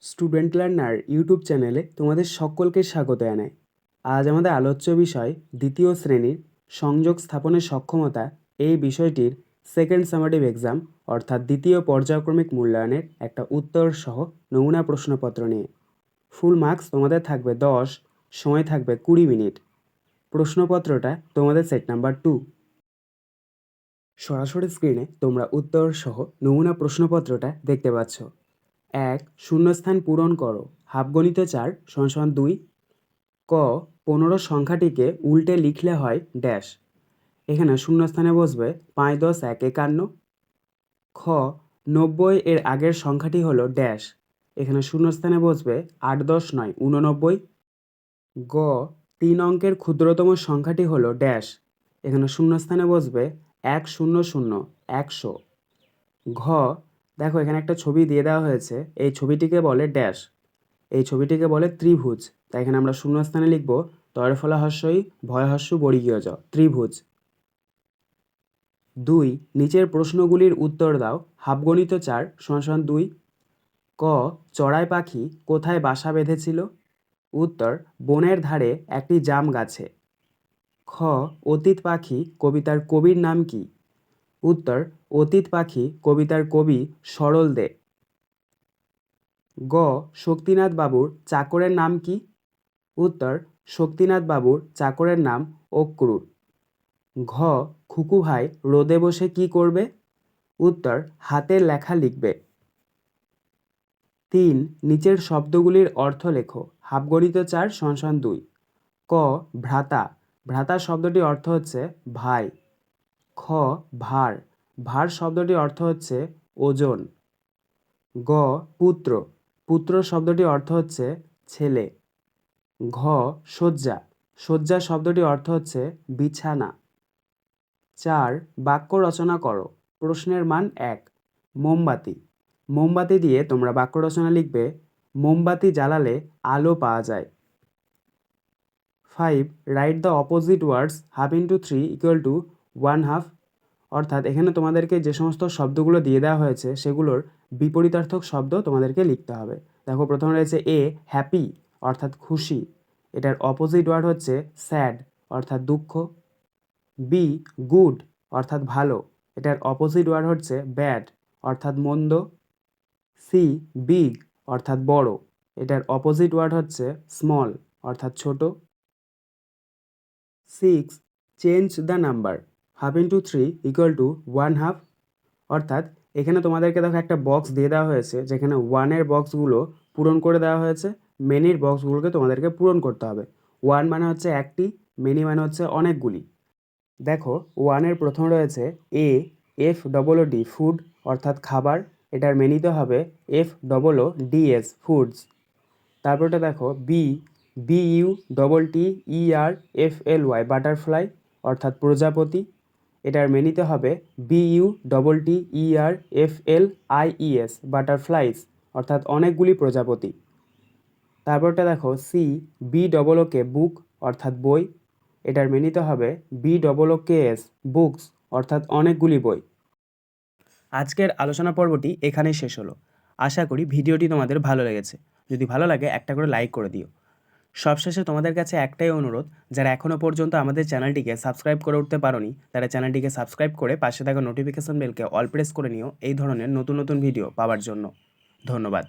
Student learner YouTube চ্যানেলে তোমাদের সকলকে স্বাগত জানাই। আজ আমাদের আলোচ্য বিষয় দ্বিতীয় শ্রেণীর সংযোগ স্থাপনের সক্ষমতা এই বিষয়টির সেকেন্ড সামেটিভ এক্সাম অর্থাৎ দ্বিতীয় পর্যায়ক্রমিক মূল্যায়নের একটা উত্তর সহ নমুনা প্রশ্নপত্র নিয়ে। ফুল মার্কস তোমাদের থাকবে 10, সময় থাকবে 20 মিনিট। প্রশ্নপত্রটা তোমাদের সেট নাম্বার 2। সরাসরি স্ক্রিনে তোমরা উত্তর সহ নমুনা প্রশ্নপত্রটা দেখতে পাচ্ছ। 1. শূন্যস্থান পূরণ করো। হাফগণিত 4 = 2। ক 15 সংখ্যাটিকে উল্টে লিখলে হয় ড্যাশ। এখানে শূন্যস্থানে বসবে 5, 10, 1, 51। খ 90 এর আগের সংখ্যাটি হলো ড্যাশ। এখানে শূন্যস্থানে বসবে 8, 10, 9, 89। গ 3 অঙ্কের ক্ষুদ্রতম সংখ্যাটি হলো ড্যাশ। এখানে শূন্যস্থানে বসবে 1, 0, 0, 100। ঘ দেখো এখানে একটা ছবি দিয়ে দেওয়া হয়েছে, এই ছবিটিকে বলে ড্যাশ। এই ছবিটিকে বলে ত্রিভুজ। তাই এখানে আমরা শূন্যস্থানে লিখব তয়ের ফলা হস্যই ভয় হস্য বর্গীয় জ, ত্রিভুজ। 2. নিচের প্রশ্নগুলির উত্তর দাও। হাফগণিত 4 = 2। ক চড়াই পাখি কোথায় বাসা বেঁধেছিল? উত্তর বনের ধারে একটি জাম গাছে। খ অতীত পাখি কবিতার কবির নাম কি? উত্তর অতীত পাখি কবিতার কবি সরল দে। গ শক্তিনাথ বাবুর চাকরের নাম কি? উত্তর শক্তিনাথ বাবুর চাকরের নাম অক্রুর। ঘ খুকু ভাই রোদে বসে কি করবে? উত্তর হাতের লেখা লিখবে। 3. নিচের শব্দগুলির অর্থ লেখো। হাফগণিত 4 = 2। ক ভ্রাতা, ভ্রাতা শব্দটির অর্থ হচ্ছে ভাই। খ ভার, ভার শব্দটির অর্থ হচ্ছে ওজন। গ পুত্র, পুত্র শব্দটির অর্থ হচ্ছে ছেলে। ঘ শয্যা, শয্যা শব্দটির অর্থ হচ্ছে বিছানা। 4. বাক্য রচনা করো। প্রশ্নের মান 1। মোমবাতি, মোমবাতি দিয়ে তোমরা বাক্য রচনা লিখবে মোমবাতি জ্বালালে আলো পাওয়া যায়। 5. Write the opposite words half into 3 = 1/2। অর্থাৎ এখানে তোমাদেরকে যে সমস্ত শব্দগুলো দিয়ে দেওয়া হয়েছে সেগুলোর বিপরীতার্থক শব্দ তোমাদেরকে লিখতে হবে। দেখো প্রথমে রয়েছে এ হ্যাপি অর্থাৎ খুশি, এটার অপোজিট ওয়ার্ড হচ্ছে স্যাড অর্থাৎ দুঃখ। বি গুড অর্থাৎ ভালো, এটার অপোজিট ওয়ার্ড হচ্ছে ব্যাড অর্থাৎ মন্দ। সি বিগ অর্থাৎ বড়, এটার অপোজিট ওয়ার্ড হচ্ছে স্মল অর্থাৎ ছোট। 6. Change the number half into 3 = 1/2। অর্থাৎ এখানে তোমাদেরকে দেখো একটা বক্স দিয়ে দেওয়া হয়েছে, যেখানে 1-এর বক্সগুলো পূরণ করে দেওয়া হয়েছে, মেনির বক্সগুলোকে তোমাদেরকে পূরণ করতে হবে। 1 মানে হচ্ছে একটি, মেনি মানে হচ্ছে অনেকগুলি। দেখো 1-এর প্রথম রয়েছে A F double O D food অর্থাৎ খাবার, এটার মেনিতে হবে F double O D S foods. তারপরটা দেখো B B U double T E R F L Y butterfly অর্থাৎ প্রজাপতি, এটার মেনিতে হবে B U double T E R F L I E S butterflies অর্থাৎ অনেকগুলি প্রজাপতি। তারপরটা দেখো C B double O K book অর্থাৎ বই, এটার মেনিতে হবে B double O K S books অর্থাৎ অনেকগুলি বই। আজকের আলোচনা পর্বটি এখানেই শেষ হলো। আশা করি ভিডিওটি তোমাদের ভালো লেগেছে। যদি ভালো লাগে একটা করে লাইক করে দিও। সবশেষে তোমাদের কাছে একটাই অনুরোধ, যারা এখনও পর্যন্ত আমাদের চ্যানেলটিকে সাবস্ক্রাইব করে উঠতে পারোনি তারা চ্যানেলটিকে সাবস্ক্রাইব করে পাশে থাকা নোটিফিকেশন বেলকে অল প্রেস করে নিও এই ধরনের নতুন নতুন ভিডিও পাওয়ার জন্য। ধন্যবাদ।